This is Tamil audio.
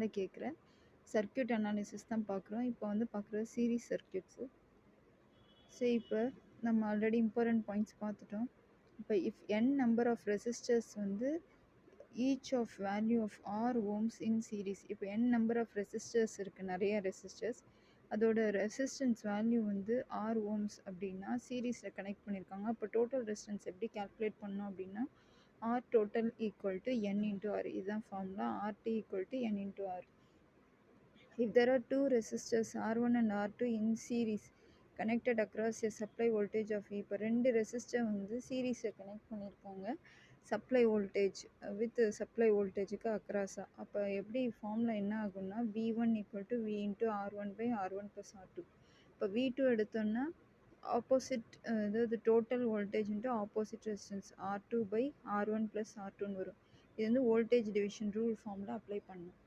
லெசனில் கேட்குற சர்க்யூட் அனாலிசிஸ் தான் பார்க்குறோம். இப்போ வந்து பார்க்குறது சீரிஸ் சர்க்யூட்ஸு. ஸோ இப்போ நம்ம ஆல்ரெடி இம்பார்ட்டன்ட் பாயிண்ட்ஸ் பார்த்துட்டோம். இப்போ if n number of resistors வந்து each of value of R ohms in series. இப்போ n நம்பர் ஆஃப் ரெசிஸ்டர்ஸ் இருக்குது, நிறைய ரெசிஸ்டர்ஸ். அதோட ரெசிஸ்டன்ஸ் வேல்யூ வந்து ஆர் ஓம்ஸ் அப்படின்னா சீரீஸில் கனெக்ட் பண்ணியிருக்காங்க. அப்போ டோட்டல் ரெசிஸ்டன்ஸ் எப்படி கால்குலேட் பண்ணோம் அப்படின்னா R total equal to N into R. இதுதான் formula. RT equal to N into R. If there are two resistors R1 and R2 in series connected across a supply voltage of இப்போ ரெண்டு ரெசிஸ்டர் வந்து சீரீஸில் கனெக்ட் பண்ணியிருக்காங்க சப்ளை வோல்டேஜ் வித் சப்ளை வோல்டேஜுக்கு அக்ராஸாக. அப்போ எப்படி ஃபார்முலா என்ன ஆகும்னா V1 equal to V into R1 by R1 plus R2. இப்போ V2 எடுத்தோன்னா ஆப்போசிட், அதாவது total voltage into opposite resistance R2 by R1 plus R2ன்னு வரும். இது வந்து voltage division rule formula apply பண்ணும்.